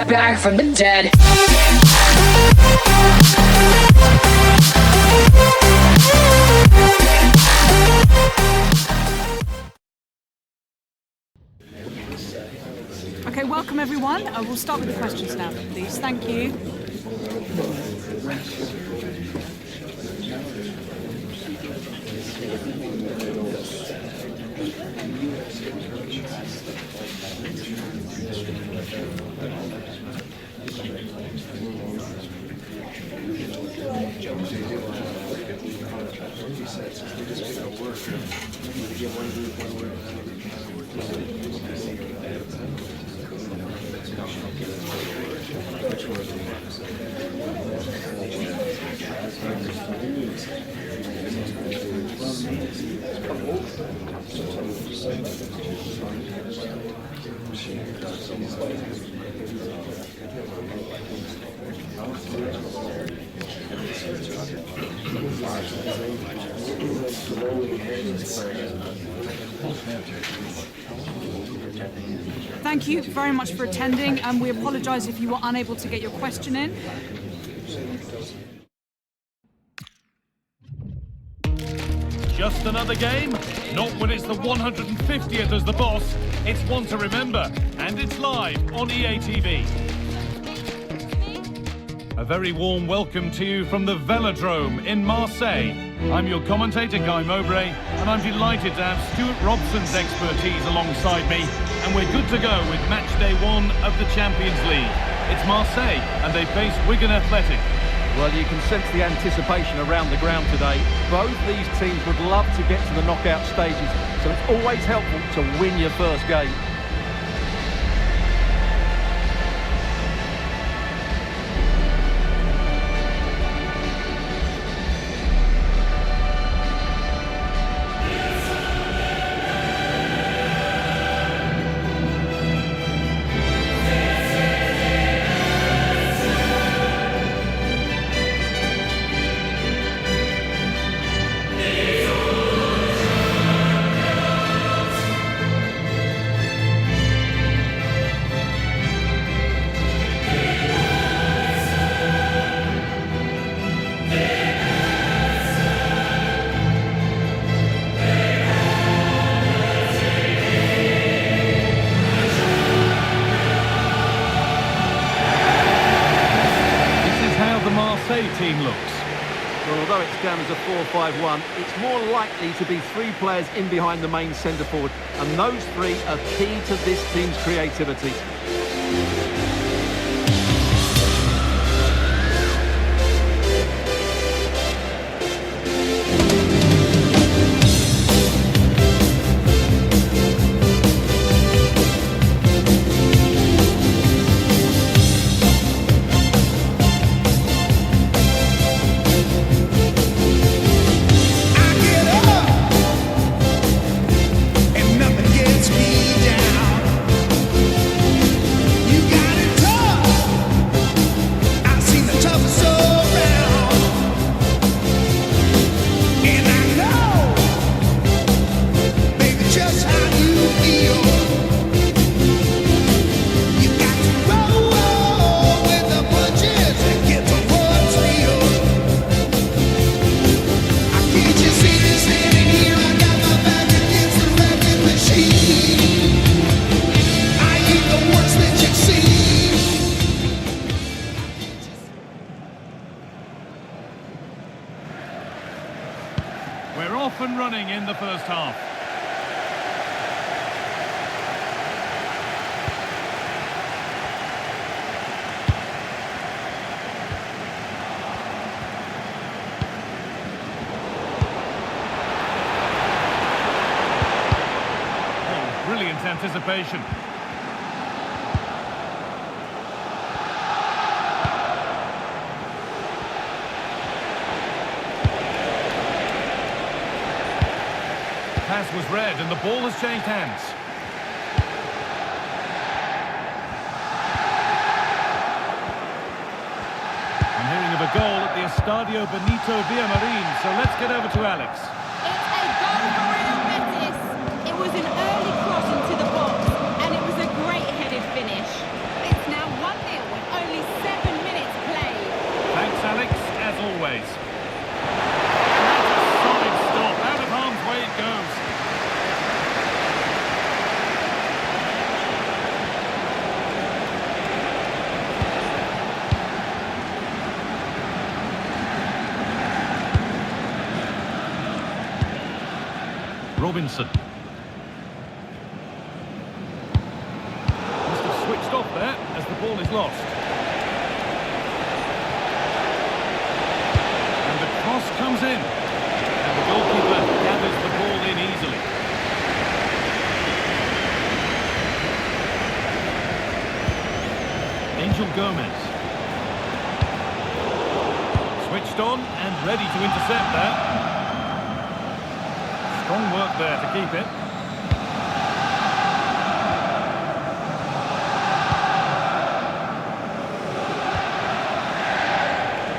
back from the dead. Okay, welcome everyone. We'll start with the questions now, please. Thank you. Thank you very much for attending, and we apologise if you were unable to get your question in. Just another game? Not when it's the 150th as the boss. It's one to remember, and it's live on EA TV. A very warm welcome to you from the Velodrome in Marseille. I'm your commentator, Guy Mowbray, and I'm delighted to have Stuart Robson's expertise alongside me, and we're good to go with match day 1 of the Champions League. It's Marseille, and they face Wigan Athletic. Well, you can sense the anticipation around the ground today. Both these teams would love to get to the knockout stages, so it's always helpful to win your first game. Team looks. Well, although it's down as a 4-5-1, it's more likely to be 3 players in behind the main centre forward, and those 3 are key to this team's creativity. We're off and running in the first half. Oh, brilliant anticipation. Pass was read and the ball has changed hands. I'm hearing of a goal at the Estadio Benito Villamarin, so let's get over to Alex. It's a goal for Real Betis. It was an early cross into the box and it was a great headed finish. It's now 1-0. plays. That's a solid stop. Out of harm's way it goes. Robinson. Must have switched off there as the ball is lost. And the cross comes in. And the goalkeeper gathers the ball in easily. Angel Gomez. Switched on and ready to intercept there. Strong work there to keep it.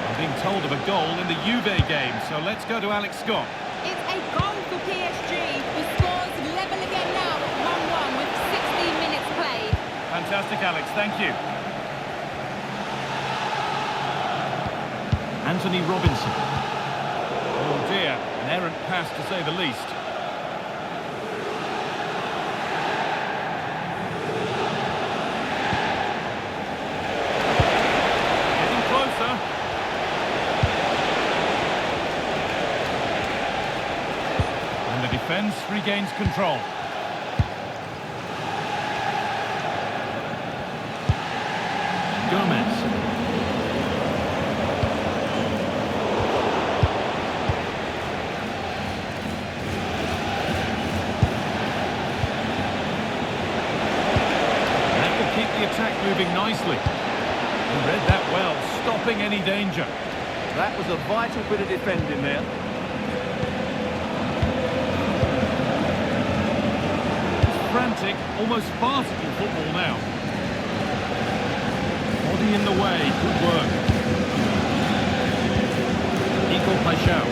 I'm being told of a goal in the Juve game, so let's go to Alex Scott. It's a goal for PSG. The score's level again now at 1-1 with 16 minutes played. Fantastic, Alex, thank you. Anthony Robinson. Oh dear, an errant pass to say the least. Defence regains control. Gomez. That will keep the attack moving nicely. He read that well, stopping any danger. That was a vital bit of defending there. Frantic, almost farcical football now. Body in the way, good work. Nico Paixão.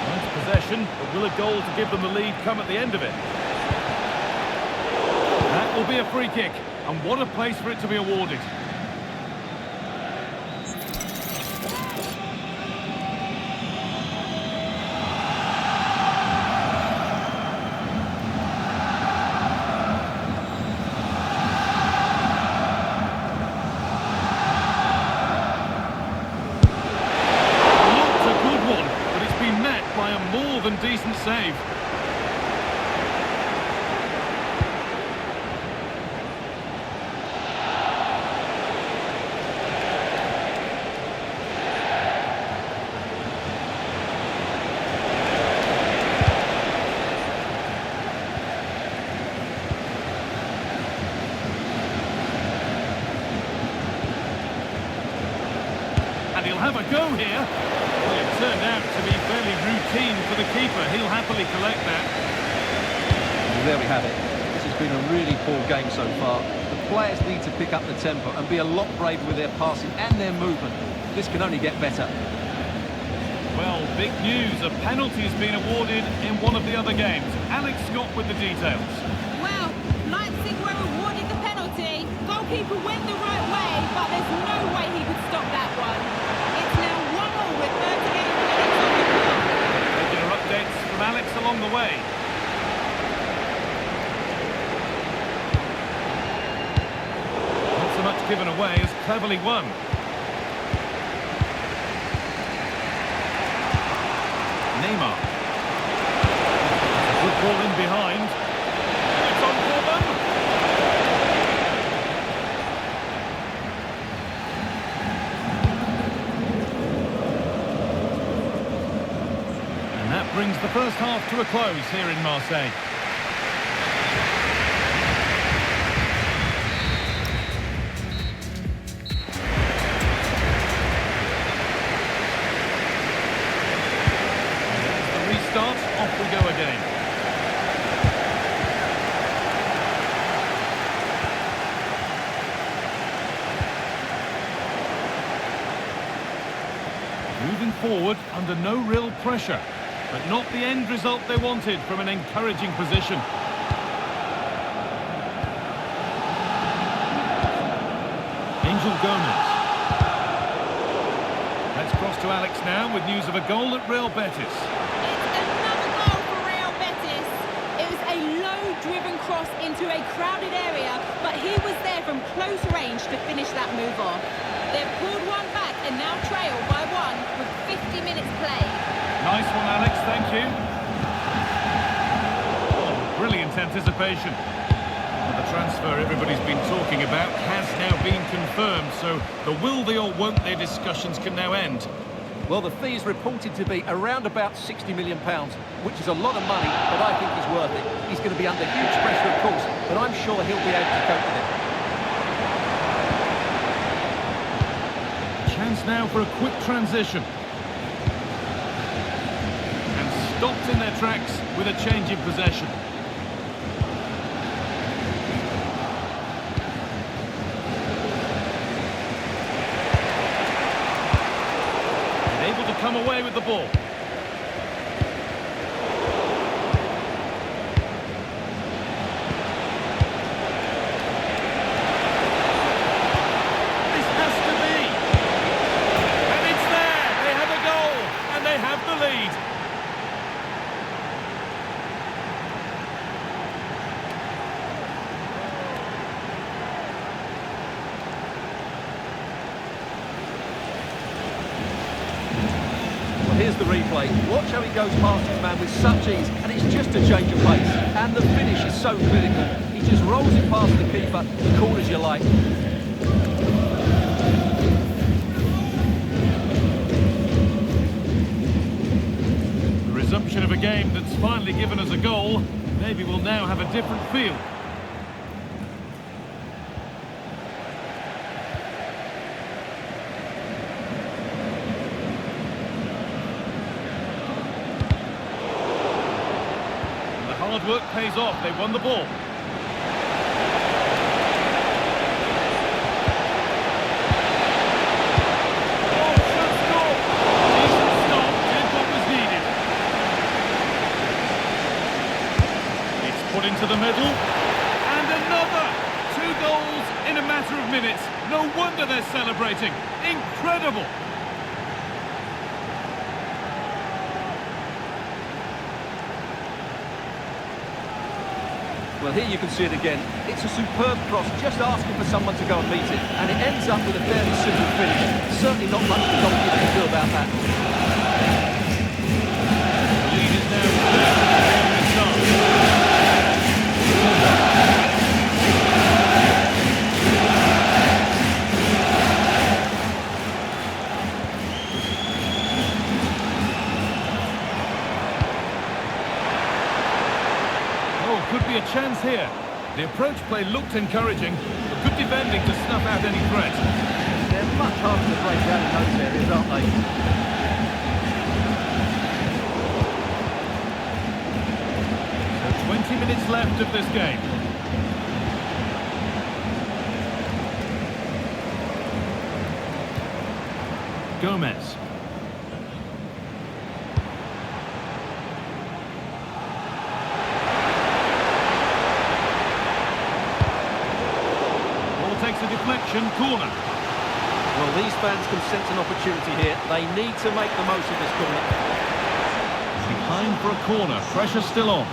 Nice possession, but will a goal to give them the lead come at the end of it? That will be a free kick. And what a place for it to be awarded. Not a good one, but it's been met by a more than decent save. He'll have a go here. Well, it turned out to be fairly routine for the keeper. He'll happily collect that. Well, there we have it. This has been a really poor game so far. The players need to pick up the tempo and be a lot braver with their passing and their movement. This can only get better. Well, big news. A penalty has been awarded in one of the other games. Alex Scott with the details. Well, Leipzig were awarded the penalty. Goalkeeper went the right way, but there's no way he could stop that one. It's now 1-1 with 38 minutes on the clock. Regular updates from Alex along the way. Not so much given away as cleverly won. Neymar. Good ball in behind. It's on for them. And that brings the first half to a close here in Marseille. Start, off we go again. Moving forward under no real pressure. but not the end result they wanted from an encouraging position. Angel Gomez. Let's cross to Alex now with news of a goal at Real Betis. It's another goal for Real Betis. It was a low-driven cross into a crowded area, but he was there from close range to finish that move off. They've pulled one back and now trail by one with 50 minutes played. Nice one, Alex, thank you. Oh, brilliant anticipation. Well, the transfer everybody's been talking about has now been confirmed, so the will they or won't they discussions can now end. Well, the fee is reported to be around about £60 million, which is a lot of money, but I think he's worth it. He's going to be under huge pressure, of course, but I'm sure he'll be able to cope with it. Chance now for a quick transition. And stopped in their tracks with a change in possession. Able to come away with the ball. This has to be. And it's there. They have a goal. And they have the lead. Here's the replay. Watch how he goes past his man with such ease, and it's just a change of pace. And the finish is so clinical. He just rolls it past the keeper, cool as you like. The resumption of a game that's finally given us a goal. Maybe we'll now have a different feel. Hard work pays off. They won the ball. Oh, shot score! Decent stop. Did what was needed. It's put into the middle. And another! 2 goals in a matter of minutes. No wonder they're celebrating. Incredible! Well, here you can see it again. It's a superb cross, just asking for someone to go and meet it. And it ends up with a fairly simple finish. Certainly not much the goalkeeper can do about that. The lead is now could be a chance here. The approach play looked encouraging, but good defending to snuff out any threat. They're much harder to break down in those areas, aren't they? So 20 minutes left of this game. Gomez. Takes a deflection, corner. Well, these fans can sense an opportunity here. They need to make the most of this corner. Behind for a corner, pressure still on.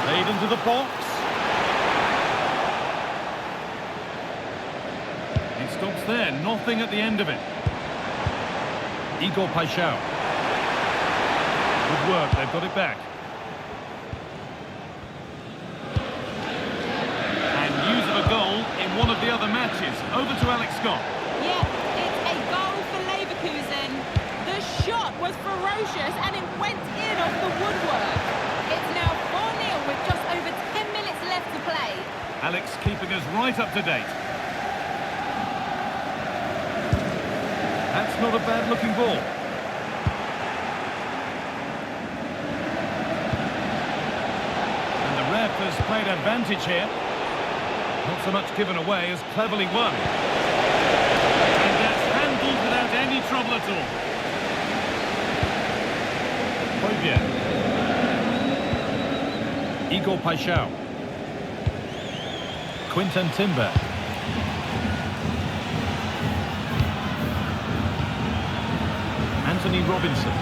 Laid into the box. It stops there, nothing at the end of it. Igor Paixão. Good work, they've got it back. One of the other matches. Over to Alex Scott. Yeah, it's a goal for Leverkusen. The shot was ferocious and it went in off the woodwork. It's now 4-0 with just over 10 minutes left to play. Alex keeping us right up to date. That's not a bad looking ball. And the ref has played advantage here. Not so much given away as cleverly won. And that's trouble at all. Muy bien. Igor Paixão. Quinten Timber. Anthony Robinson.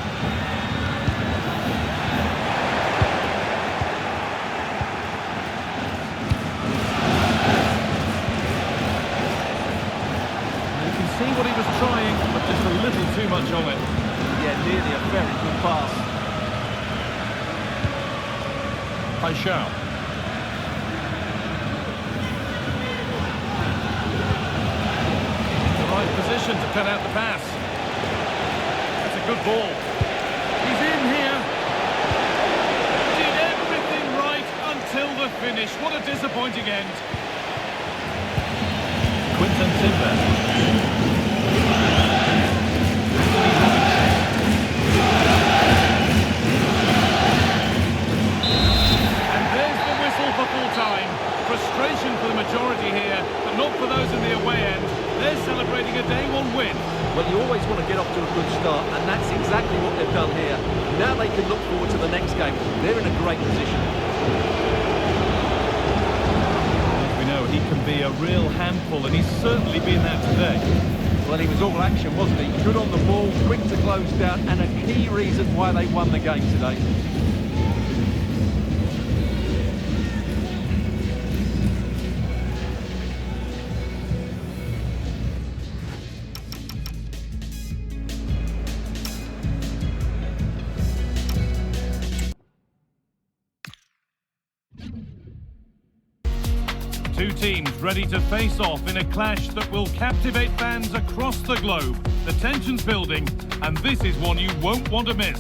You can see what he was trying, but just a little too much of it. Yeah, nearly a very good pass. Paixão. The right position to cut out the pass. That's a good ball. He's in here. Did everything right until the finish. What a disappointing end. Quinten Timber. Full-time. Frustration for the majority here, but not for those in the away end. They're celebrating a day one win. Well, you always want to get off to a good start, and that's exactly what they've done here. Now they can look forward to the next game. They're in a great position. As we know, he can be a real handful, and he's certainly been that today. Well, he was all action, wasn't he? Good on the ball, quick to close down, and a key reason why they won the game today. Two teams ready to face off in a clash that will captivate fans across the globe. The tension's building, and this is one you won't want to miss.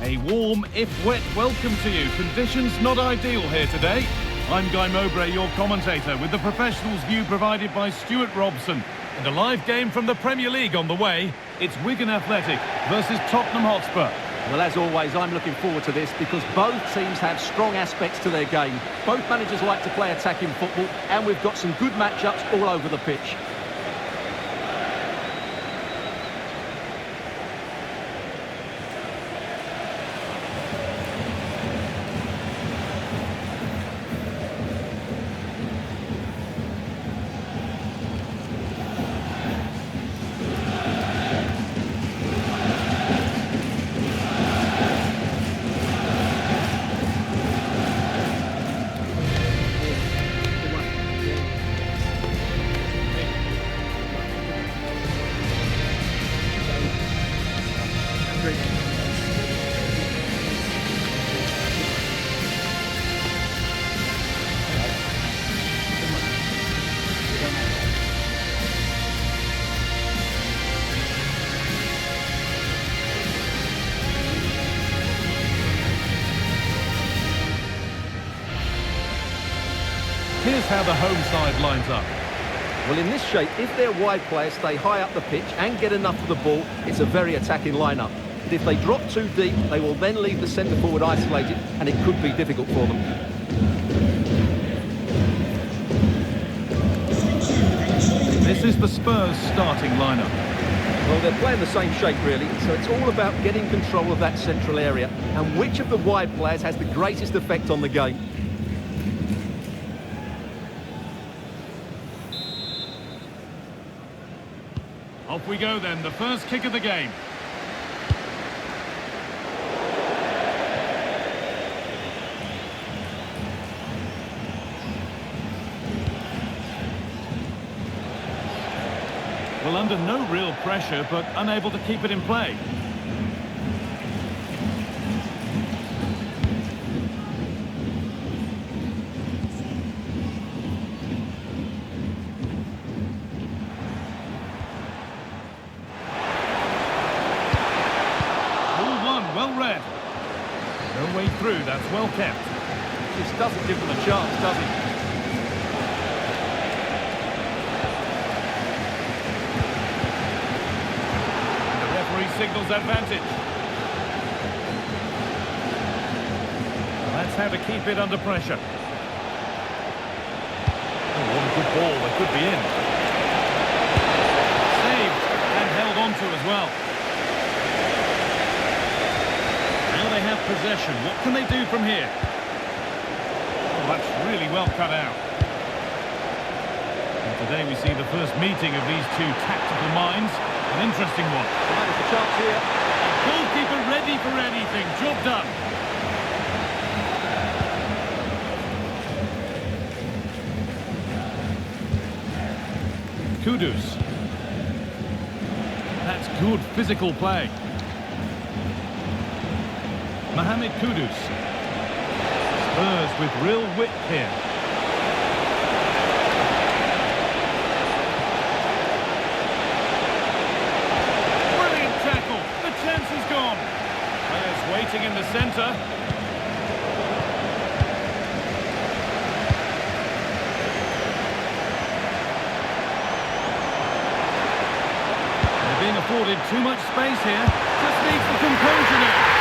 A warm, if wet, welcome to you. Conditions not ideal here today. I'm Guy Mowbray, your commentator, with the professionals' view provided by Stuart Robson. And a live game from the Premier League on the way. It's Wigan Athletic versus Tottenham Hotspur. Well, as always, I'm looking forward to this because both teams have strong aspects to their game. Both managers like to play attacking football, and we've got some good matchups all over the pitch. Here's how the home side lines up. Well, in this shape, if their wide players stay high up the pitch and get enough of the ball, it's a very attacking lineup. But if they drop too deep, they will then leave the centre forward isolated, and it could be difficult for them. This is the Spurs starting lineup. Well, they're playing the same shape, really, so it's all about getting control of that central area and which of the wide players has the greatest effect on the game. Off we go then, the first kick of the game. Well, under no real pressure, but unable to keep it in play. Well read. No way through, that's well kept. This doesn't give them a chance, does it? And the referee signals advantage. how to keep it under pressure. Oh, what a good ball, they could be in. Saved and held on to as well. Now they have possession. What can they do from here? Oh, that's really well cut out. And today we see the first meeting of these two tactical minds. An interesting one. Right, there's a chance here. Goalkeeper ready for anything. Job done. Kudus. That's good physical play. Mohamed Kudus. Spurs with real wit here. Brilliant tackle. The chance is gone. Players waiting in the centre. They're being afforded too much space here. Just needs the composure now.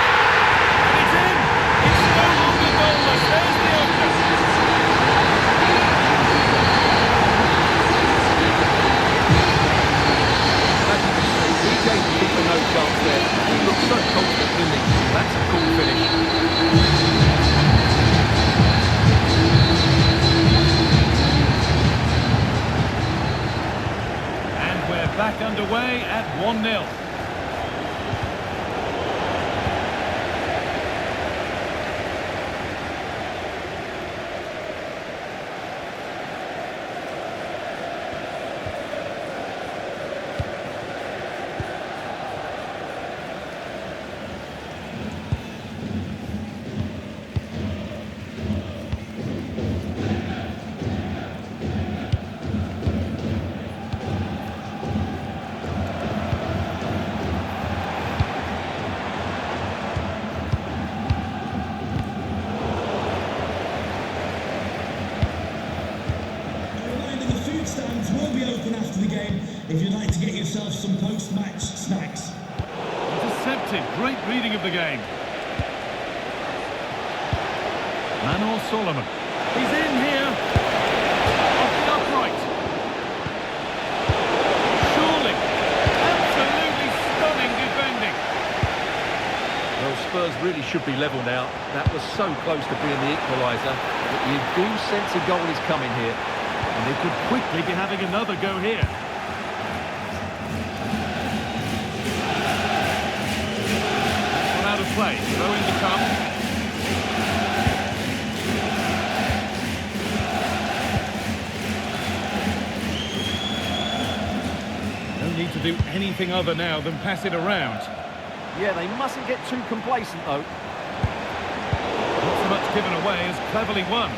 It's in! It's no longer goalless. There's the opener. As you can see, he gave the keeper no chance there. He looked so confident, didn't he? That's a cool finish. And we're back underway at 1-0. Stands will be open after the game if you'd like to get yourself some post-match snacks. Intercepted. Great reading of the game. Manor Solomon. He's in here. Off the upright. Surely. Absolutely stunning defending. Well, Spurs really should be level now. That was so close to being the equaliser. But you do sense a goal is coming here. And they could quickly be having another go here. One out of play. Throw in to come. No need to do anything other now than pass it around. Yeah, they mustn't get too complacent, though. Not so much given away as cleverly won.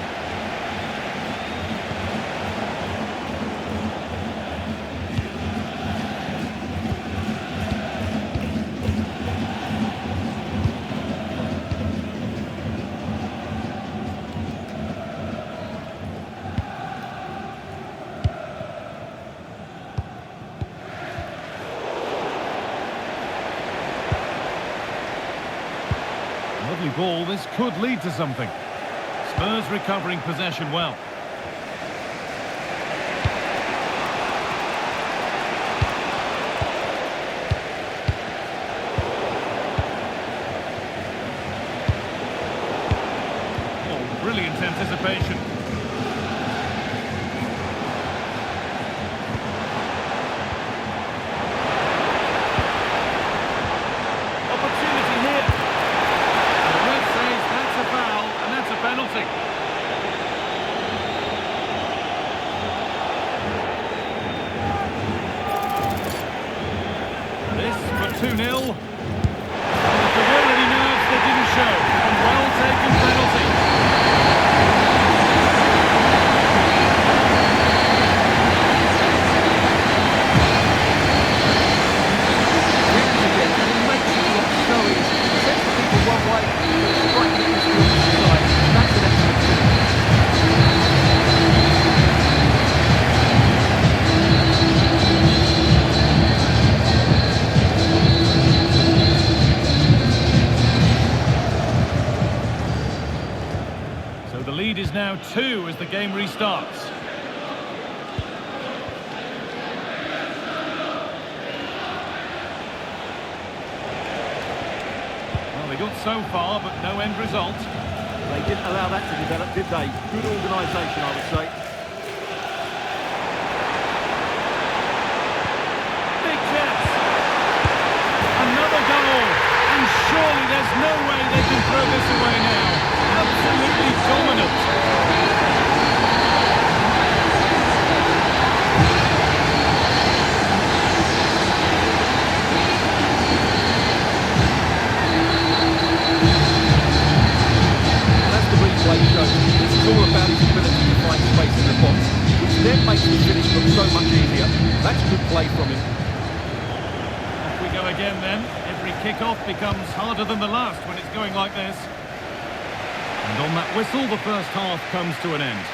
Lovely ball, this could lead to something. Spurs recovering possession well. Oh, brilliant anticipation. This for 2-0. The will and nerves that didn't show. A well-taken penalty. And he makes it look so easy. Sends the people one way, striking it to the other side. That's an excellent finish. game restarts. Well, they got so far, but no end result. They didn't allow that to develop, did they? Good organisation, I would say. Big chance. Another goal. And surely there's no way they can throw this away now. Absolutely dominant. This is all about his ability to find space in the box, which then makes the finish look so much easier. That's good play from him. Off we go again then. Every kick-off becomes harder than the last when it's going like this. And on that whistle, the first half comes to an end.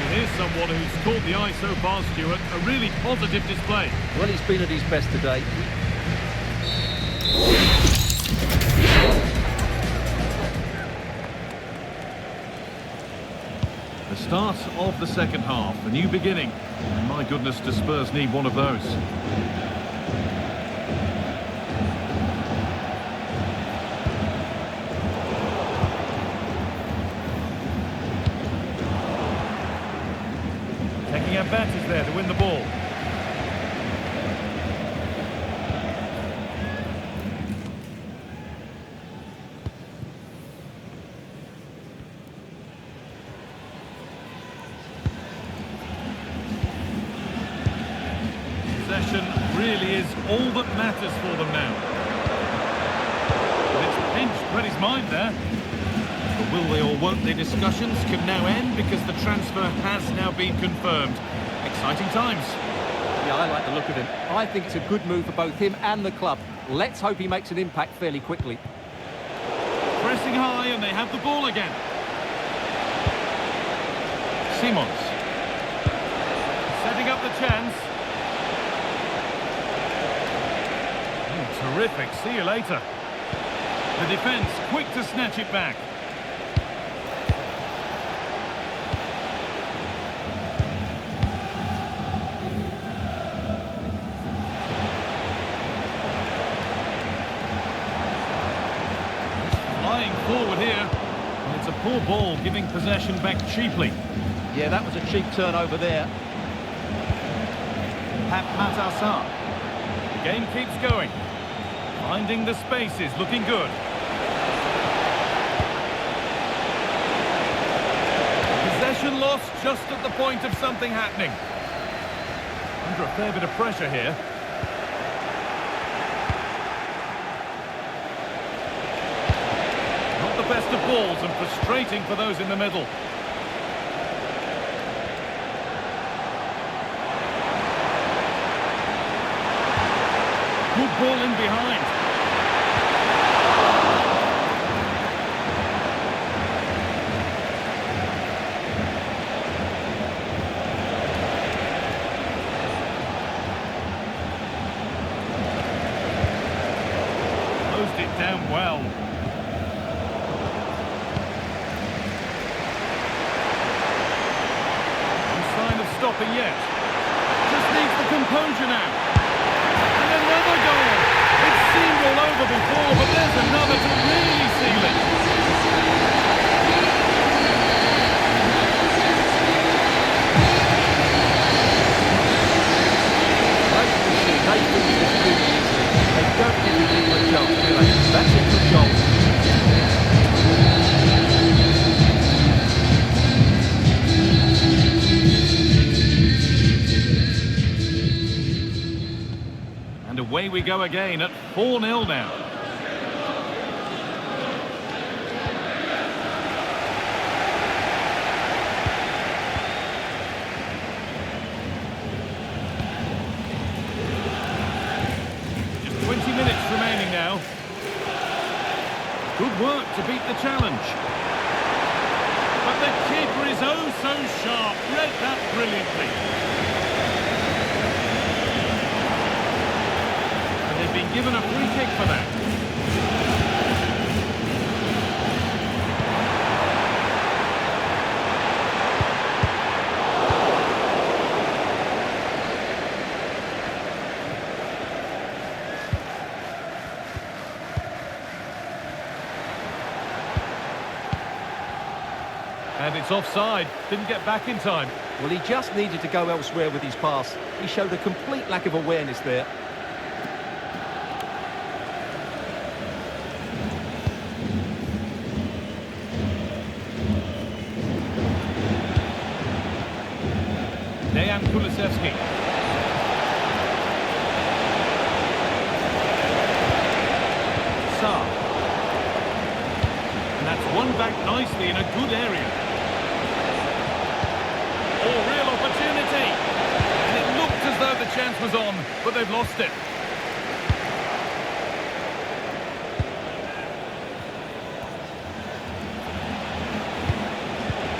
Well, here's someone who's caught the eye so far, Stuart. A really positive display. Well, he's been at his best today. The start of the second half, a new beginning. And my goodness, does Spurs need one of those. Taking out batters there to win the ball. Possession really is all that matters for them now. And it's pinched Freddie's mind there. The will they or won't they discussions can now end because the transfer has now been confirmed. Exciting times. Yeah, I like the look of him. I think it's a good move for both him and the club. Let's hope he makes an impact fairly quickly. Pressing high and they have the ball again. Simons. Setting up the chance. Terrific, see you later. The defence quick to snatch it back. Flying forward here. And it's a poor ball, giving possession back cheaply. Yeah, that was a cheap turnover there. Apakah. The game keeps going. Finding the spaces, looking good. Possession lost just at the point of something happening. Under a fair bit of pressure here. Not the best of balls and frustrating for those in the middle. Good ball in behind. Closed it down well. No sign of stopping yet. Just needs the composure now. Another goal. It seemed all over before, but there's another to really seal it. They don't give the people a chance, do they? That's a good goal. And away we go again at 4-0 now. Just 20 minutes remaining now. Good work to beat the challenge. But the keeper is oh so sharp. Read that brilliantly. Been given a free kick for that. It's offside. Didn't get back in time. Well, he just needed to go elsewhere with his pass. He showed a complete lack of awareness there. Kulusevski. Salah. And that's won back nicely in a good area. Oh, real opportunity. And it looked as though the chance was on, but they've lost it.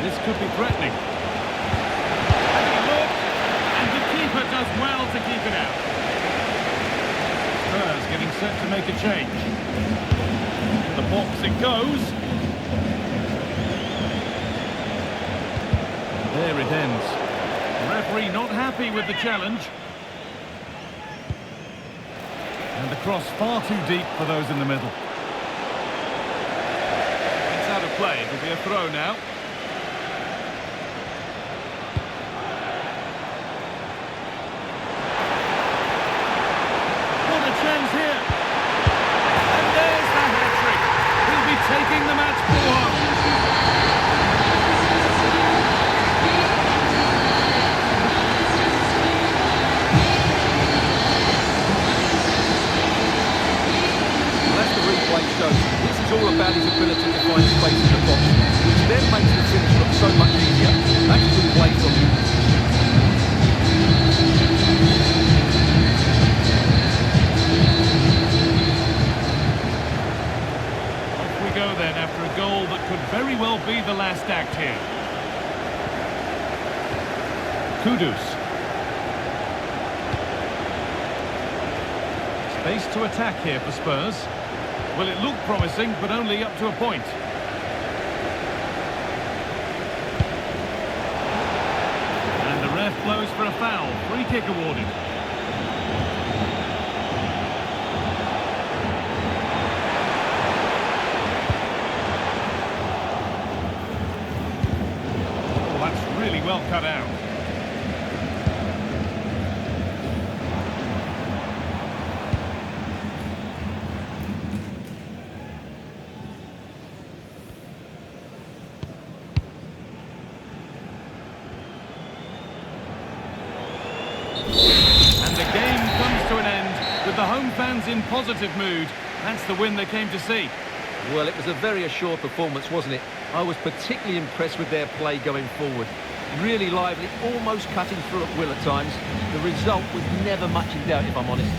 This could be threatening. Does well to keep it out. Spurs getting set to make a change. In the box it goes. There it ends. The referee not happy with the challenge. And the cross far too deep for those in the middle. It's out of play. It'll be a throw now. Taking the match forward. Well, as the replay shows, this is all about his ability to find space in the box, which then makes the finish look so much easier. That's good play from him. Go then after a goal that could very well be the last act here. Kudus. Space to attack here for Spurs. Well, it looked promising, but only up to a point. And the ref blows for a foul. Free kick awarded. Well cut out. And the game comes to an end with the home fans in positive mood. That's the win they came to see. Well, it was a very assured performance, wasn't it? I was particularly impressed with their play going forward. Really lively, almost cutting through at will at times. The result was never much in doubt, if I'm honest.